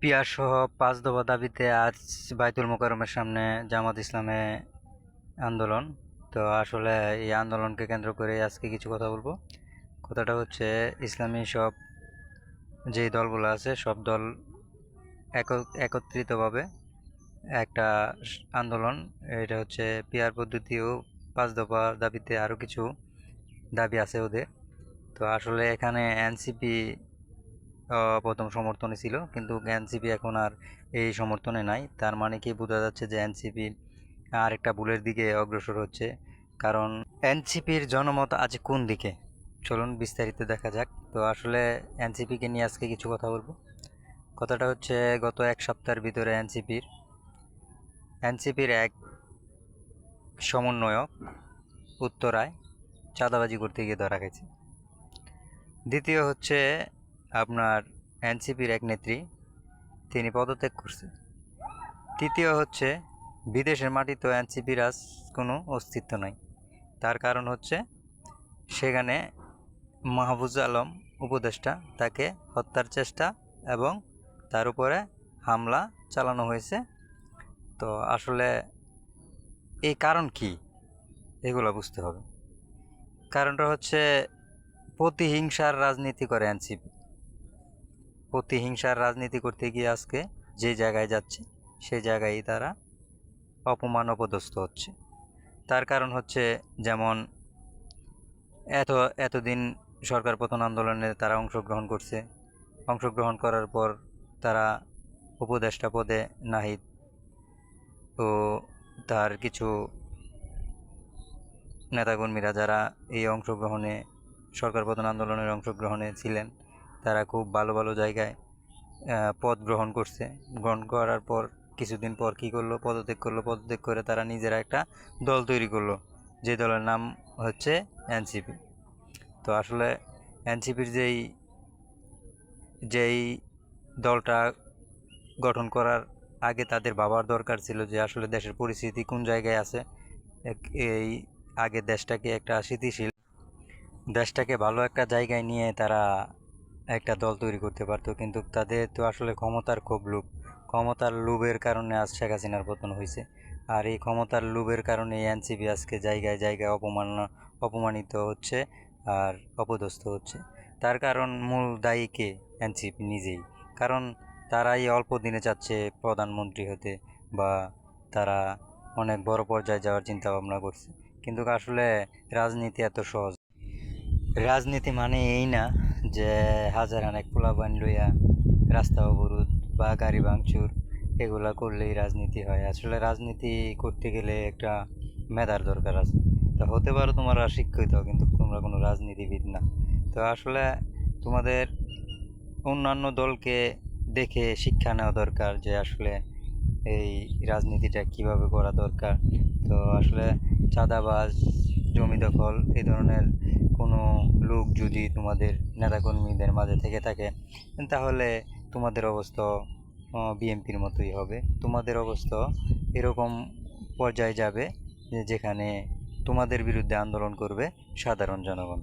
পিয়াসহ ৫ দফা দাবিতে আজ বায়তুল মোকাররমের সামনে জামাত ইসলামে আন্দোলন। তো আসলে এই আন্দোলনকে কেন্দ্র করে আজকে কিছু কথা বলবো। কথাটা হচ্ছে ইসলামী সব যেই দলগুলো আছে সব দল একত্রিতভাবে একটা আন্দোলন। এটা হচ্ছে পিয়ার পদ্ধতি ও ৫ দফা দাবিতে আরও কিছু দাবি আছে ওদের। তো আসলে এখানে এনসিপি প্রথম সমর্থনে ছিল, কিন্তু এনসিপি এখন আর এই সমর্থনে নাই। তার মানে কি বোঝা যাচ্ছে যে এনসিপি আরেকটা ভুলের দিকে অগ্রসর হচ্ছে। কারণ এনসিপির জনমত আজ কোন দিকে, চলুন বিস্তারিত দেখা যাক। তো আসলে এনসিপিকে নিয়ে আজকে কিছু কথা বলবো। কথাটা হচ্ছে গত এক সপ্তাহের ভিতরে এনসিপির এক সমন্বয়ক উত্তরায় চাঁদাবাজি করতে গিয়ে ধরা গেছে। দ্বিতীয় হচ্ছে আপনার এনসিপির এক নেত্রী, তিনি পদত্যাগ করছে। তৃতীয় হচ্ছে বিদেশের মাটিতে এনসিপির আজ কোনো অস্তিত্ব নাই। তার কারণ হচ্ছে সেখানে মাহফুজ আলম উপদেষ্টা, তাকে হত্যার চেষ্টা এবং তার উপরে হামলা চালানো হয়েছে। তো আসলে এই কারণ কি, এগুলো বুঝতে হবে। কারণটা হচ্ছে প্রতিহিংসার রাজনীতি করে এনসিপি। প্রতিহিংসার রাজনীতি করতে গিয়ে আজকে যে জায়গায় যাচ্ছে সেই জায়গায় তারা অপমান অপদস্থ হচ্ছে। তার কারণ হচ্ছে যেমন এতদিন সরকার পতন আন্দোলনে তারা অংশগ্রহণ করার পর তারা উপদেষ্টা পদে নাহিদ ও তার কিছু নেতাকর্মীরা যারা এই সরকার পতন আন্দোলনের অংশগ্রহণে ছিলেন, তারা খুব ভালো ভালো জায়গায় পদ গ্রহণ করছে। গ্রহণ করার পর কিছুদিন পর কী করলো, পদত্যাগ করে তারা নিজেরা একটা দল তৈরি করলো, যে দলের নাম হচ্ছে এনসিপি। তো আসলে এনসিপির যেই দলটা গঠন করার আগে তাদের ভাবার দরকার ছিল যে আসলে দেশের পরিস্থিতি কোন জায়গায় আছে। এই আগে দেশটাকে ভালো একটা জায়গায় নিয়ে তারা একটা দল তৈরি করতে পারতো, কিন্তু তাদের তো আসলে ক্ষমতার লোভের কারণে আজ শেখ হাসিনার পতন হয়েছে। আর এই ক্ষমতার লোভের কারণে এনসিপি আজকে জায়গায় জায়গায় অপমানিত হচ্ছে আর অপদস্থ হচ্ছে। তার কারণ মূল দায়ী কে? এনসিপি নিজেই। কারণ তারাই অল্প দিনে চাচ্ছে প্রধানমন্ত্রী হতে, বা তারা অনেক বড় পর্যায়ে যাওয়ার চিন্তা ভাবনা করছে। কিন্তু আসলে রাজনীতি এত সহজ। রাজনীতি মানে এই না যে হাজার অনেক পোলাপান লইয়া রাস্তা অবরোধ বা গাড়ি ভাঙচুর এগুলা করলেই রাজনীতি হয়। আসলে রাজনীতি করতে গেলে একটা মেধার দরকার আছে। তা হতে পারো তোমরা শিক্ষিত, কিন্তু তোমরা কোনো রাজনীতিবিদ না। তো আসলে তোমাদের অন্যান্য দলকে দেখে শিক্ষা নেওয়া দরকার যে আসলে এই রাজনীতিটা কিভাবে করা দরকার। তো আসলে চাঁদাবাজ, জমি দখল এই ধরনের কোনো লোক যদি তোমাদের নেতাকর্মীদের মাঝে থেকে থাকে, তাহলে তোমাদের অবস্থা বিএনপির মতোই হবে। তোমাদের অবস্থা এরকম পর্যায়ে যাবে যেখানে তোমাদের বিরুদ্ধে আন্দোলন করবে সাধারণ জনগণ।